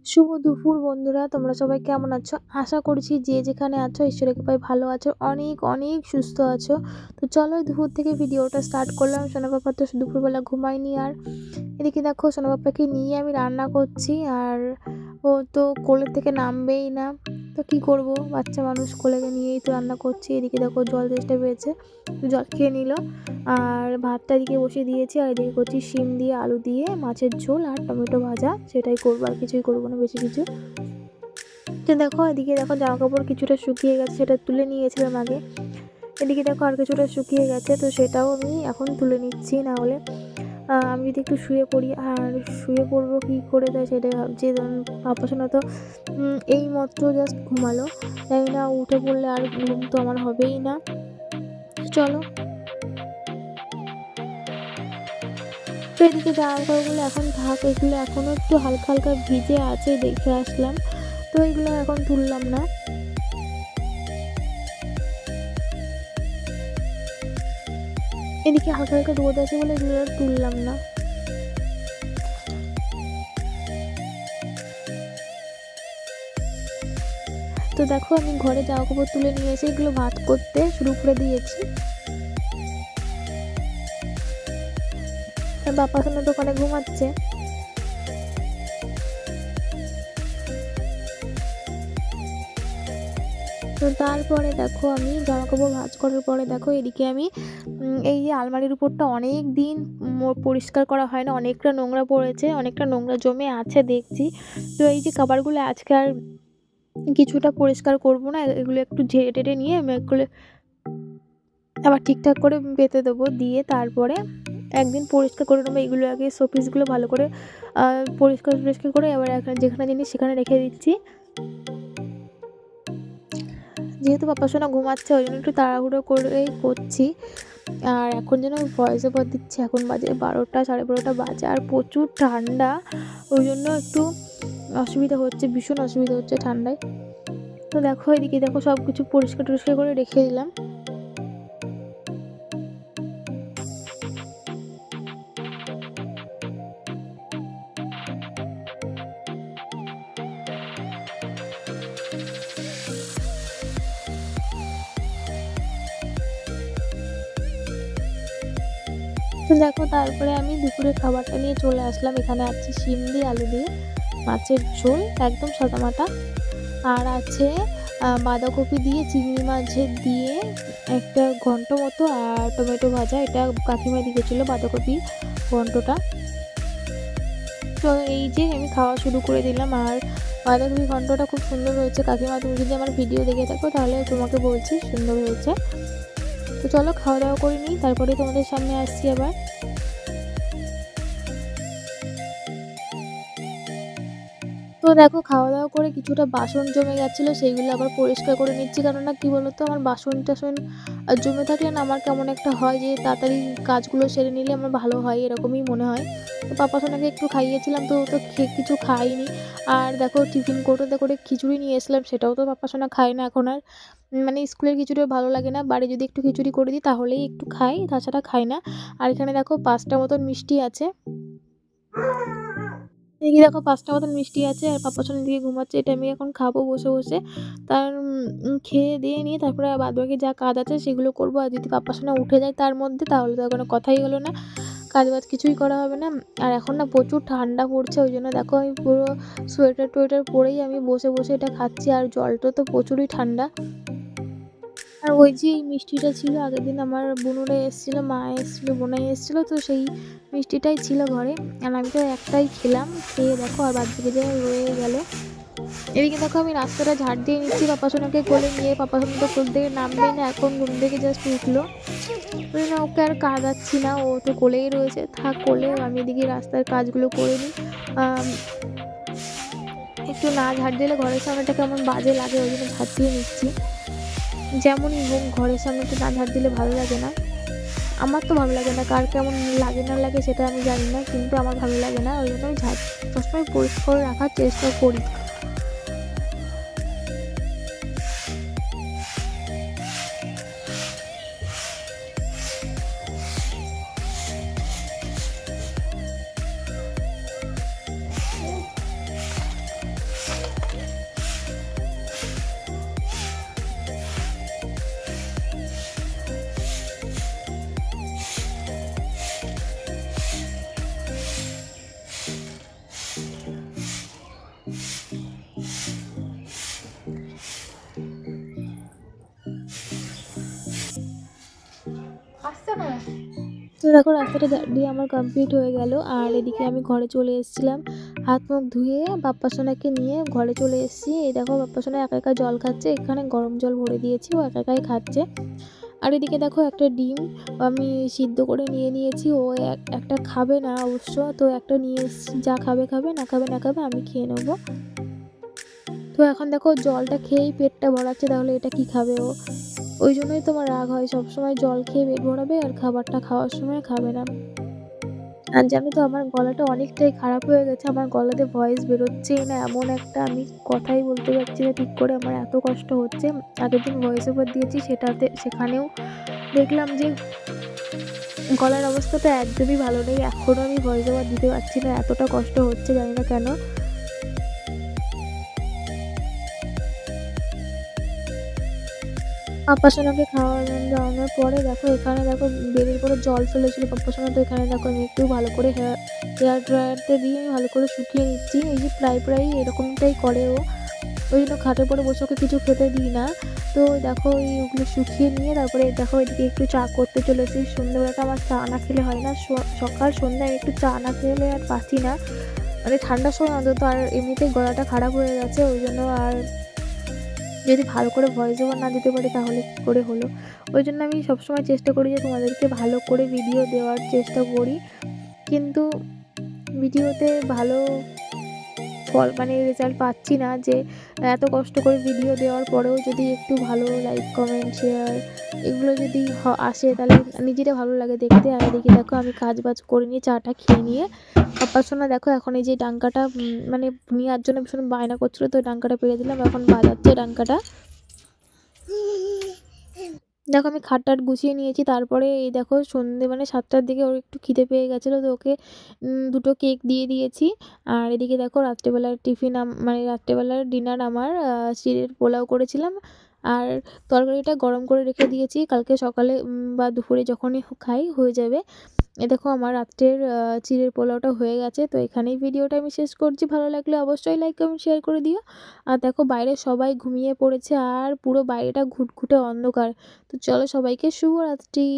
শুভ দুপুর বন্ধুরা, তোমরা সবাই কেমন আছো? আশা করছি যে যেখানে আছো ঈশ্বরের কৃপায় ভালো আছো, অনেক অনেক সুস্থ আছো। তো চলো দুপুর থেকে ভিডিওটা স্টার্ট করলাম। সোনা পাপা তো দুপুরবেলা ঘুমায়নি, আর এদিকে দেখো সোনা পাপাকে নিয়ে আমি রান্না করছি, আর ও তো কোলের থেকে নামবেই না। তো কি করব, বাচ্চা মানুষ, কোলে নিয়েই তো রান্না করছি। এদিকে দেখো জল তেষ্টা পেয়েছে, জল খেয়ে নিল। আর ভাতটা এদিকে বসিয়ে দিয়েছি, আর এদিকে করছি শিম দিয়ে আলু দিয়ে মাছের ঝোল আর টমেটো ভাজা, সেটাই করবো, আর কিছুই করবো না বেশি কিছু। তো দেখো এদিকে দেখো জামা কাপড় কিছুটা শুকিয়ে গেছে, সেটা তুলে নিয়ে গেছিলাম আগে। এদিকে দেখো আর কিছুটা শুকিয়ে গেছে, তো সেটাও আমি এখন তুলে নিচ্ছি, না হলে আমি যদি একটু শুয়ে পড়ি, আর শুয়ে পড়বো কী করে, তাই সেটাই ভাবছি। পাপা শোনা তো এই মাত্র জাস্ট ঘুমালো, তাই না উঠে পড়লে আর ঘুম তো আমার হবেই না। চলো, তো এদিকে জামা কাপড়গুলো এখন থাক, এগুলো এখনও একটু হালকা হালকা ভিজে আছে, দেখে আসলাম। তো এগুলো এখন তুললাম না। এদিকে হালকা হালকা রোদ আছে বলে এগুলো আর তুললাম না। তো দেখো আমি ঘরে জামা কাপড় তুলে নিয়ে এসে এগুলো ভাঁজ করতে শুরু করে দিয়েছি। বাবা সোনা দোকানে ঘুমাচ্ছে। তো তারপরে দেখো আমি জামা কাপড় ভাঁজ করার পরে দেখো এদিকে আমি এই যে আলমারির উপরটা অনেক দিন পরিষ্কার করা হয় না, অনেকটা নোংরা পড়েছে, অনেকটা নোংরা জমে আছে দেখছি। তো এই যে কাবারগুলো আজকে আর কিছুটা পরিষ্কার করব না, এগুলো একটু ঝেড়ে টেড়ে নিয়ে আমি এগুলো আবার ঠিকঠাক করে পেতে দেবো, দিয়ে তারপরে একদিন পরিষ্কার করে নেবো। এগুলো আগে শোপিসগুলো ভালো করে পরিষ্কার পরিষ্কার করে এবার যেখানে জিনিস সেখানে রেখে দিচ্ছি। যেহেতু পাপা সোনা ঘুমাচ্ছে ওই জন্য একটু তাড়াহুড়ো করেই করছি। আর এখন যেন ভয়েস ওভার দিচ্ছি, এখন বাজে 12টা, 12:30 বাজে, আর প্রচুর ঠান্ডা, ওই জন্য একটু অসুবিধা হচ্ছে, ভীষণ অসুবিধা হচ্ছে ঠান্ডায়। তো দেখো এদিকে দেখো সব কিছু পরিষ্কার টরিষ্কার করে রেখে দিলাম। তো দেখো তারপরে আমি দুপুরের খাবারটা নিয়ে চলে আসলাম। এখানে আছে শিম দিয়ে আলু দিয়ে মাছের ঝোল, একদম সাদামাটা। আর আছে বাঁধাকপি দিয়ে চিংড়ি মাছের দিয়ে একটা ঘন্ট মতো, আর টমেটো ভাজা, এটা কাকিমা দিয়ে গেছিলো বাঁধাকপি ঘন্টটা। তো এই যে আমি খাওয়া শুরু করে দিলাম, আর বাঁধাকপি ঘন্টটা খুব সুন্দর হয়েছে। কাকিমা তুমি যদি আমার ভিডিও দেখে থাকো তাহলে তোমাকে বলছি সুন্দর হয়েছে। তো চলো খাওয়া দাওয়া করে নিই, তারপরে তোমাদের সামনে আসছি আবার। তো দেখো খাওয়া দাওয়া করে কিছুটা বাসন জমে গেছিলো, সেইগুলো আবার পরিষ্কার করে নিচ্ছি। কেননা কি বলতো, আমার বাসন টাসন জমে থাকলে না আমার কেমন একটা হয় যে তাড়াতাড়ি কাজগুলো সেরে নিলে আমার ভালো হয়, এরকমই মনে হয়। তো পাপা সোনাকে একটু খাইয়েছিলাম, তো ও তো কিছু খায়নি। আর দেখো টিফিন কৌটোতে করে খিচুড়ি নিয়ে এসলাম, সেটাও তো পাপা সোনা খায় না এখন আর। মানে স্কুলের খিচুড়িও ভালো লাগে না, বাড়ি যদি একটু খিচুড়ি করে দিই তাহলেই একটু খাই, তাছাড়া খাই না। আর এখানে দেখো 5টা মতন মিষ্টি আছে। এদিকে দেখো 5টা মতন মিষ্টি আছে, আর পাপা সোনার দিকে ঘুমাচ্ছে, এটা আমি এখন খাবো বসে বসে। তার খেয়ে দিয়ে নিয়ে তারপরে বাদবাকি যা কাজ আছে সেগুলো করবো। আর যদি পাপা সোনা উঠে যায় তার মধ্যে, তাহলে তো কোনো কথাই হলো না, কাজ বাজ কিছুই করা হবে না। আর এখন না প্রচুর ঠান্ডা পড়ছে, ওই জন্য দেখো আমি পুরো সোয়েটার টোয়েটার পরেই আমি বসে বসে এটা খাচ্ছি। আর জলটা তো প্রচুরই ঠান্ডা। আর ওই যে এই মিষ্টিটা ছিল, আগের দিন আমার বোনুরা এসেছিলো, মা এসেছিলো, বোনাই এসেছিলো, তো সেই মিষ্টিটাই ছিল ঘরে। আর আমি তো একটাই খেলাম, খেয়ে দেখো আর বাদ বাকি জায়গায় রয়ে গেল। এদিকে দেখো আমি রাস্তাটা ঝাড় দিয়ে নিচ্ছি পাপা সোনাকে কোলে নিয়ে। পাপা সোনা তো কোল থেকে নামবেই না, এখন ঘুম থেকে জাস্ট উঠলো, ওই জন্য ওকে আর কাঁদাচ্ছি না, ও তো কোলেই রয়েছে, থাক কোলে। আমি এদিকে রাস্তার কাজগুলো করে নিই। একটু না ঝাড় দিলে ঘরের সামনেটা কেমন বাজে লাগে, ওই জন্য ঝাড় দিয়ে নিচ্ছি। যেমনই হোক ঘরের সামনেটা না ঝাড় দিলে ভালো লাগে না। আমার তো ভালো লাগে না, কার কেমন লাগে না লাগে সেটা আমি জানি না, কিন্তু আমার ভালো লাগে না, ওই জন্য আমি সবসময় পরিষ্কার রাখার চেষ্টা করি। দেখো রাস্তাটা দিয়ে আমার কমপ্লিট হয়ে গেল, আর এদিকে আমি ঘরে চলে এসেছিলাম হাত মুখ ধুয়ে বাপ্পা সোনাকে নিয়ে ঘরে চলে এসেছি। এই দেখো বাপ্পা সোনা একা একা জল খাচ্ছে, এখানে গরম জল ভরে দিয়েছি, ও একা একাই খাচ্ছে। আর এদিকে দেখো একটা ডিম আমি সিদ্ধ করে নিয়ে নিয়েছি, ও একটা খাবে না অবশ্য, তো একটা নিয়ে এসেছি, যা খাবে খাবে, না খাবে না খাবে, আমি খেয়ে নেবো। তো এখন দেখো জলটা খেয়েই পেটটা ভরাচ্ছে, তাহলে এটা কি খাবে ও? ওই জন্যই তোমার রাগ হয়, সবসময় জল খেয়ে পেট ভরাবে আর খাবারটা খাওয়ার সময় খাবে না। আর জানো তো আমার গলাটা অনেকটাই খারাপ হয়ে গেছে, আমার গলাতে ভয়েস বেরোচ্ছেই না, এমন একটা আমি কথাই বলতে পারছি না ঠিক করে, আমার এত কষ্ট হচ্ছে। আগের দিন ভয়েস ওভার দিয়েছি, সেখানেও দেখলাম যে গলার অবস্থাটা একদমই ভালো নেই, এখনও আমি ভয়েস ওভার দিতে পারছি না, এতটা কষ্ট হচ্ছে জানি না কেন। পাপ্পা সোনাকে খাওয়ানোর পরে দেখো এখানে দেখো বেড়ির করে জল ফেলেছিল পাপ্পা সোনা, তো এখানে দেখো আমি একটু ভালো করে হেয়ার ড্রায়ারতে দিয়ে আমি ভালো করে শুকিয়ে নিচ্ছি। এই যে প্রায় এরকমটাই করে ও, ওই জন্য খাটের পরে বসে ওকে কিছু খেতে দিই না। তো দেখো ওগুলো শুকিয়ে নিয়ে তারপরে দেখো এদিকে একটু চা করতে চলেছি। সন্ধ্যেবেলাটা আমার চা না খেলে হয় না, সকাল সন্ধ্যা আমি একটু চা না খেলে আর পাচ্ছি না, মানে ঠান্ডার সময় অন্তত, আর এমনিতেই গলাটা খারাপ হয়ে গেছে, ওই জন্য আর যদি ভালো করে ভয়েস ওভার না দিতে পারি তাহলে কী করে হলো। ওই জন্য আমি সবসময় চেষ্টা করি যে তোমাদেরকে ভালো করে ভিডিও দেওয়ার চেষ্টা করি, কিন্তু ভিডিওতে ভালো ফল মানে রেজাল্ট পাচ্ছি না, যে এত কষ্ট করে ভিডিও দেওয়ার পরেও যদি একটু ভালো লাইক কমেন্ট শেয়ার এগুলো যদি আসে তাহলে নিজেরা ভালো লাগে দেখতে। আর এদিকে দেখো আমি কাজ বাজ করে নিয়ে চাটা খেয়ে নিয়ে পাপ্পা সোনা দেখো এখন এই যে ডাঙ্কাটা মানে নেওয়ার জন্য ভীষণ বায়না করছিলো, তো ডাঙ্কাটা পেরে দিলাম, এখন বাজাচ্ছে ডাঙ্কাটা। দেখো আমি খাটটাট গুছিয়ে নিয়েছি, তারপরে এই দেখো সন্ধে মানে 7টার দিকে ওর একটু খিদে পেয়ে গেছিলো, তো ওকে দুটো কেক দিয়ে দিয়েছি। আর এদিকে দেখো রাত্রেবেলার টিফিন মানে রাত্রেবেলার ডিনার আমার চিড়ের পোলাও করেছিলাম, আর তরকারিটা গরম করে রেখে দিয়েছি, কালকে সকালে বা দুপুরে যখনই খাই হয়ে যাবে। এ দেখো আমার রাত্রের চিড়ের পোলাওটা হয়ে গেছে। তো এখানেই ভিডিওটা আমি শেষ করছি, ভালো লাগলে অবশ্যই লাইক কমেন্ট শেয়ার করে দিও। আর দেখো বাইরে সবাই ঘুমিয়ে পড়েছে, আর পুরো বাইরেটা ঘুটঘুটে অন্ধকার। তো চলো সবাইকে শুভরাত্রি।